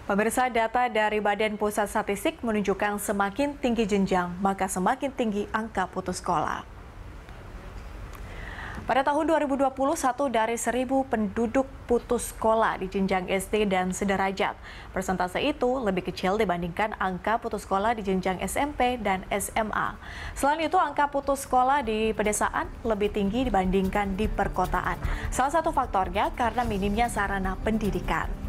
Pemirsa, data dari Badan Pusat Statistik menunjukkan semakin tinggi jenjang, maka semakin tinggi angka putus sekolah. Pada tahun 2020, 1 dari 1.000 penduduk putus sekolah di jenjang SD dan sederajat. Persentase itu lebih kecil dibandingkan angka putus sekolah di jenjang SMP dan SMA. Selain itu, angka putus sekolah di pedesaan lebih tinggi dibandingkan di perkotaan. Salah satu faktornya karena minimnya sarana pendidikan.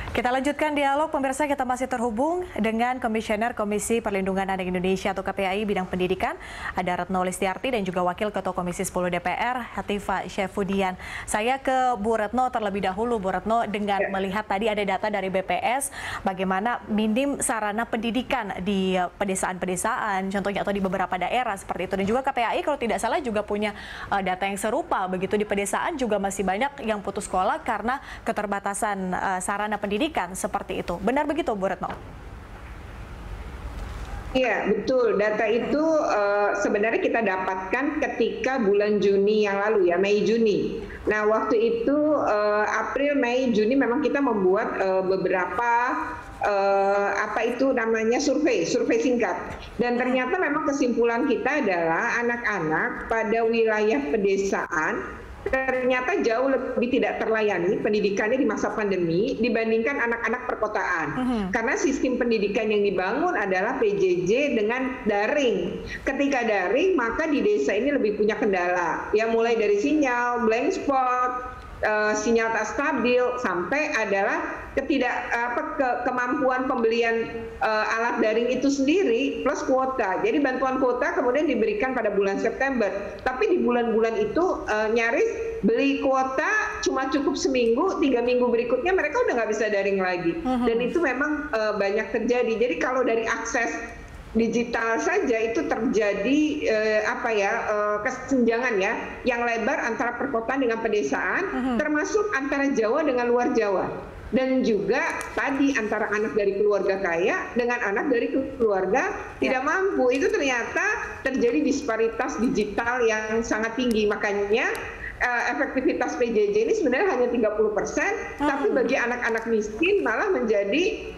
Kita lanjutkan dialog, pemirsa. Kita masih terhubung dengan Komisioner Komisi Perlindungan Anak Indonesia atau KPAI bidang pendidikan, ada Retno Listiarti, dan juga Wakil Ketua Komisi 10 DPR, Hatifa Syafudian. Saya ke Bu Retno terlebih dahulu. Bu Retno, dengan melihat tadi ada data dari BPS, bagaimana minim sarana pendidikan di pedesaan-pedesaan, contohnya, atau di beberapa daerah seperti itu. Dan juga KPAI kalau tidak salah juga punya data yang serupa, begitu di pedesaan juga masih banyak yang putus sekolah karena keterbatasan sarana pendidikan seperti itu. Benar begitu, Bu Retno? Iya, betul. Data itu sebenarnya kita dapatkan ketika bulan Juni yang lalu, ya, Mei-Juni. Nah, waktu itu April, Mei, Juni memang kita membuat beberapa survei singkat. Dan ternyata memang kesimpulan kita adalah anak-anak pada wilayah pedesaan ternyata jauh lebih tidak terlayani pendidikannya di masa pandemi dibandingkan anak-anak perkotaan. Karena sistem pendidikan yang dibangun adalah PJJ dengan daring. Ketika daring, maka di desa ini lebih punya kendala. Ya, mulai dari sinyal, blank spot, sinyal tak stabil, sampai adalah kemampuan pembelian alat daring itu sendiri plus kuota. Jadi bantuan kuota kemudian diberikan pada bulan September. Tapi di bulan-bulan itu nyaris beli kuota cuma cukup seminggu, 3 minggu berikutnya mereka udah nggak bisa daring lagi. Dan itu memang banyak terjadi. Jadi kalau dari akses digital saja itu terjadi kesenjangan ya yang lebar antara perkotaan dengan pedesaan, termasuk antara Jawa dengan luar Jawa, dan juga tadi antara anak dari keluarga kaya dengan anak dari keluarga tidak mampu. Itu ternyata terjadi disparitas digital yang sangat tinggi. Makanya efektivitas PJJ ini sebenarnya hanya 30%, tapi bagi anak-anak miskin malah menjadi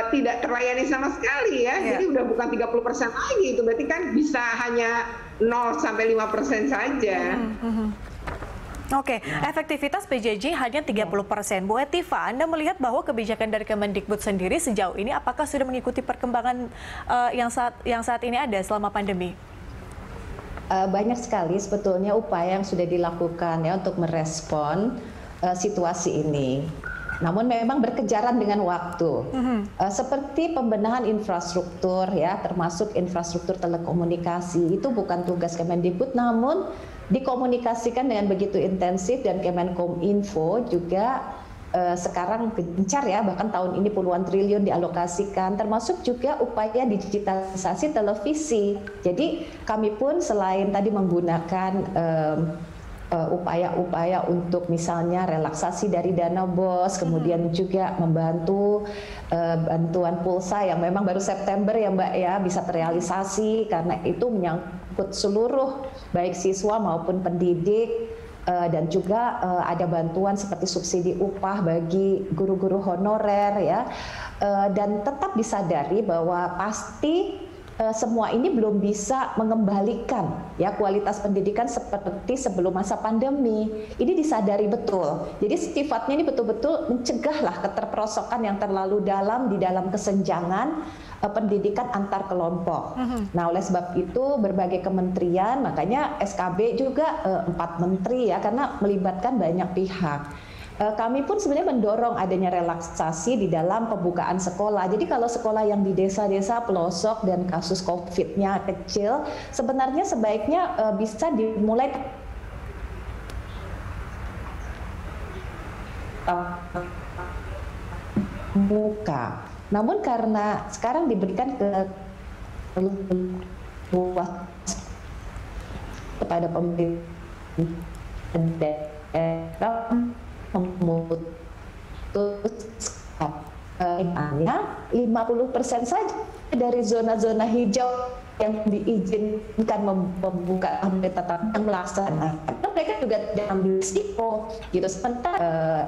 tidak terlayani sama sekali ya. Jadi udah bukan 30% lagi, itu berarti kan bisa hanya 0-5% saja. Oke, efektivitas PJJ hanya 30%. Bu Hatifa, Anda melihat bahwa kebijakan dari Kemendikbud sendiri sejauh ini apakah sudah mengikuti perkembangan yang saat ini ada selama pandemi? Banyak sekali sebetulnya upaya yang sudah dilakukan ya untuk merespon situasi ini. Namun memang berkejaran dengan waktu. Seperti pembenahan infrastruktur ya, termasuk infrastruktur telekomunikasi, itu bukan tugas Kemendikbud, namun dikomunikasikan dengan begitu intensif, dan Kemenkominfo juga sekarang gencar ya, bahkan tahun ini puluhan triliun dialokasikan, termasuk juga upaya digitalisasi televisi. Jadi kami pun selain tadi menggunakan upaya-upaya untuk misalnya relaksasi dari dana BOS, kemudian juga membantu bantuan pulsa yang memang baru September ya Mbak ya bisa terrealisasi, karena itu menyangkut seluruh baik siswa maupun pendidik. Dan juga ada bantuan seperti subsidi upah bagi guru-guru honorer ya, dan tetap disadari bahwa pasti semua ini belum bisa mengembalikan ya kualitas pendidikan seperti sebelum masa pandemi. Ini disadari betul. Jadi sifatnya ini betul-betul mencegahlah keterperosokan yang terlalu dalam di dalam kesenjangan pendidikan antar kelompok. Nah, oleh sebab itu berbagai kementerian, makanya SKB juga 4 menteri ya, karena melibatkan banyak pihak. Kami pun sebenarnya mendorong adanya relaksasi di dalam pembukaan sekolah. Jadi kalau sekolah yang di desa-desa pelosok dan kasus COVID-nya kecil, sebenarnya sebaiknya bisa dimulai buka. Namun karena sekarang diberikan luas kepada pemerintah daerah memutuskan hanya 50% saja dari zona-zona hijau yang diizinkan membuka tetap yang melaksanakan. Mereka juga tidak ambil risiko gitu. Sementara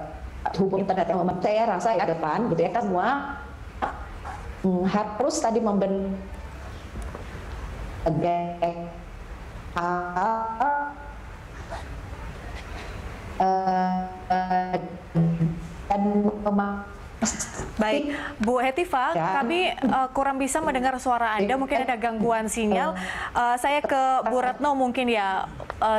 hubung internet yang saya rasa ya depan gitu ya kan semua harus tadi membentuk dan Baik, Bu Hetifah, kami kurang bisa mendengar suara Anda, mungkin ada gangguan sinyal. Saya ke Bu Retno mungkin ya,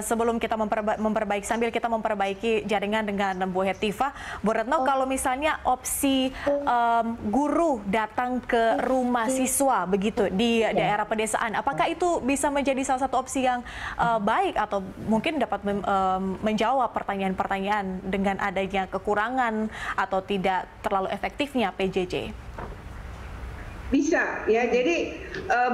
sebelum kita memperbaiki, sambil kita memperbaiki jaringan dengan Bu Hetifah. Bu Retno, kalau misalnya opsi guru datang ke rumah siswa begitu di daerah pedesaan, apakah itu bisa menjadi salah satu opsi yang baik atau mungkin dapat menjawab pertanyaan-pertanyaan dengan adanya kekurangan atau tidak terlalu efektifnya PJJ? Bisa ya, jadi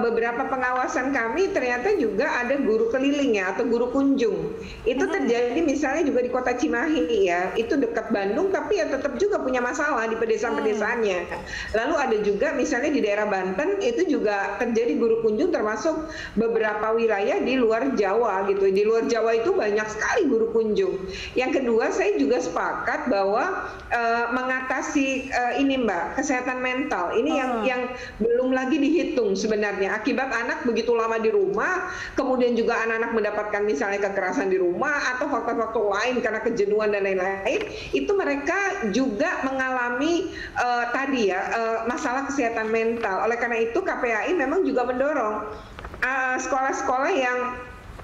beberapa pengawasan kami ternyata juga ada guru keliling ya atau guru kunjung. Itu terjadi misalnya juga di kota Cimahi ya, itu dekat Bandung tapi ya tetap juga punya masalah di pedesaan-pedesaannya. Lalu ada juga misalnya di daerah Banten itu juga terjadi guru kunjung termasuk beberapa wilayah di luar Jawa gitu. Di luar Jawa itu banyak sekali guru kunjung. Yang kedua saya juga sepakat bahwa mengatasi ini Mbak, kesehatan mental ini yang belum lagi dihitung sebenarnya. Akibat anak begitu lama di rumah, kemudian juga anak-anak mendapatkan misalnya kekerasan di rumah atau faktor-faktor lain karena kejenuhan dan lain-lain, itu mereka juga mengalami tadi ya masalah kesehatan mental. Oleh karena itu KPAI memang juga mendorong sekolah-sekolah yang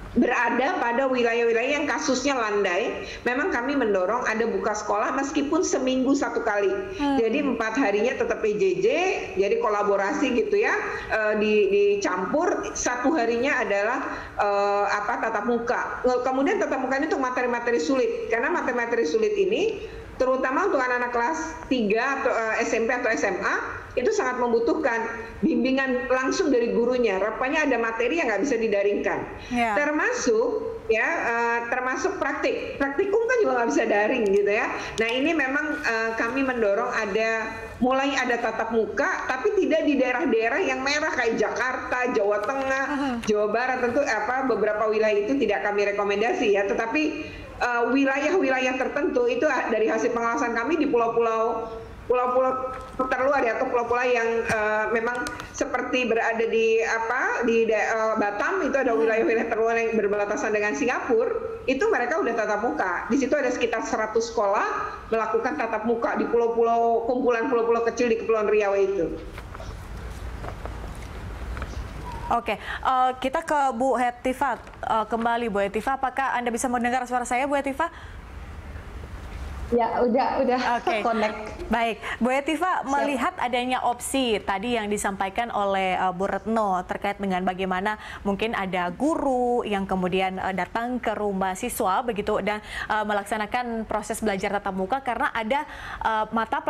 berada pada wilayah-wilayah yang kasusnya landai, memang kami mendorong ada buka sekolah meskipun seminggu 1 kali. Jadi 4 harinya tetap PJJ, jadi kolaborasi gitu ya, dicampur. 1 harinya adalah tatap muka. Kemudian tatap muka ini untuk materi-materi sulit, karena materi-materi sulit ini terutama untuk anak-anak kelas 3 atau SMP atau SMA itu sangat membutuhkan bimbingan langsung dari gurunya. Rupanya ada materi yang nggak bisa didaringkan, termasuk praktikum kan juga nggak bisa daring gitu ya. Nah ini memang kami mendorong mulai ada tatap muka, tapi tidak di daerah-daerah yang merah kayak Jakarta, Jawa Tengah, Jawa Barat. Tentu beberapa wilayah itu tidak kami rekomendasi ya, tetapi wilayah-wilayah tertentu itu dari hasil pengawasan kami di pulau-pulau terluar ya, atau pulau-pulau yang memang seperti berada di Batam, itu ada wilayah-wilayah terluar yang berbatasan dengan Singapura, itu mereka udah tatap muka. Di situ ada sekitar 100 sekolah melakukan tatap muka di pulau-pulau, kumpulan pulau-pulau kecil di Kepulauan Riau itu. Oke, kita ke Bu Hetifah kembali. Bu Hetifah, apakah Anda bisa mendengar suara saya, Bu Hetifah? Ya, udah okay. Connect. Baik, Bu Hetifah, melihat adanya opsi tadi yang disampaikan oleh Bu Retno terkait dengan bagaimana mungkin ada guru yang kemudian datang ke rumah siswa begitu dan melaksanakan proses belajar tatap muka karena ada mata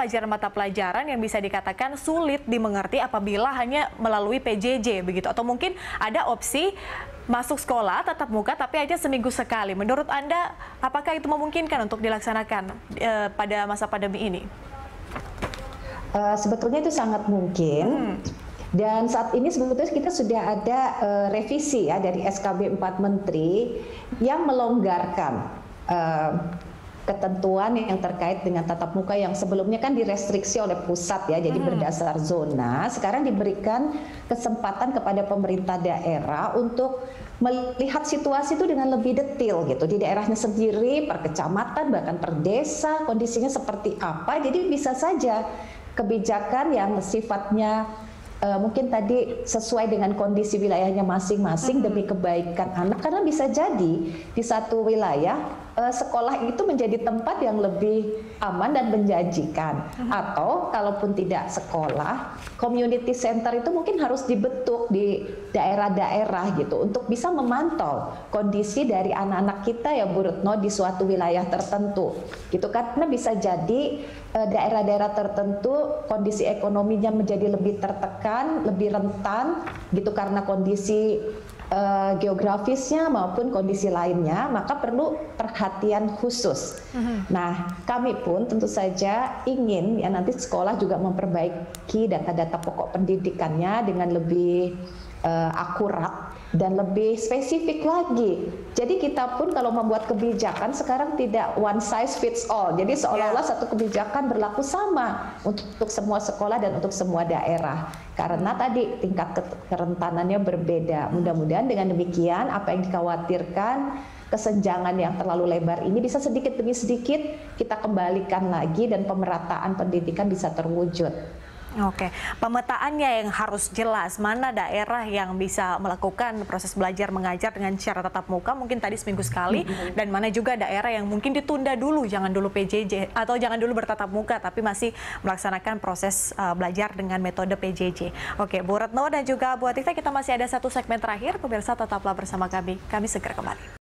pelajaran yang bisa dikatakan sulit dimengerti apabila hanya melalui PJJ begitu, atau mungkin ada opsi masuk sekolah tatap muka tapi aja seminggu sekali. Menurut Anda, apakah itu memungkinkan untuk dilaksanakan pada masa pandemi ini? Sebetulnya itu sangat mungkin. Dan saat ini sebetulnya kita sudah ada revisi ya dari SKB 4 Menteri yang melonggarkan ketentuan yang terkait dengan tatap muka yang sebelumnya kan direstriksi oleh pusat ya, jadi berdasar zona. Sekarang diberikan kesempatan kepada pemerintah daerah untuk melihat situasi itu dengan lebih detail gitu, di daerahnya sendiri, per kecamatan, bahkan per desa, kondisinya seperti apa. Jadi bisa saja kebijakan yang sifatnya mungkin tadi sesuai dengan kondisi wilayahnya masing-masing demi kebaikan anak, karena bisa jadi di satu wilayah sekolah itu menjadi tempat yang lebih aman dan menjanjikan, atau kalaupun tidak sekolah, community center itu mungkin harus dibentuk di daerah-daerah gitu untuk bisa memantau kondisi dari anak-anak kita ya Bu Retno di suatu wilayah tertentu gitu, karena bisa jadi daerah-daerah tertentu kondisi ekonominya menjadi lebih tertekan, lebih rentan gitu karena kondisi geografisnya maupun kondisi lainnya, maka perlu perhatian khusus. Nah, kami pun tentu saja ingin ya nanti sekolah juga memperbaiki data-data pokok pendidikannya dengan lebih akurat dan lebih spesifik lagi. Jadi kita pun kalau membuat kebijakan sekarang tidak one size fits all. Jadi seolah-olah satu kebijakan berlaku sama untuk semua sekolah dan untuk semua daerah. Karena tadi tingkat kerentanannya berbeda. Mudah-mudahan dengan demikian apa yang dikhawatirkan kesenjangan yang terlalu lebar ini bisa sedikit demi sedikit kita kembalikan lagi dan pemerataan pendidikan bisa terwujud. Oke, pemetaannya yang harus jelas, mana daerah yang bisa melakukan proses belajar mengajar dengan cara tatap muka, mungkin tadi seminggu sekali, dan mana juga daerah yang mungkin ditunda dulu, jangan dulu PJJ, atau jangan dulu bertatap muka, tapi masih melaksanakan proses belajar dengan metode PJJ. Oke, Bu Retno dan juga Bu Atifah, kita masih ada satu segmen terakhir, pemirsa tetaplah bersama kami segera kembali.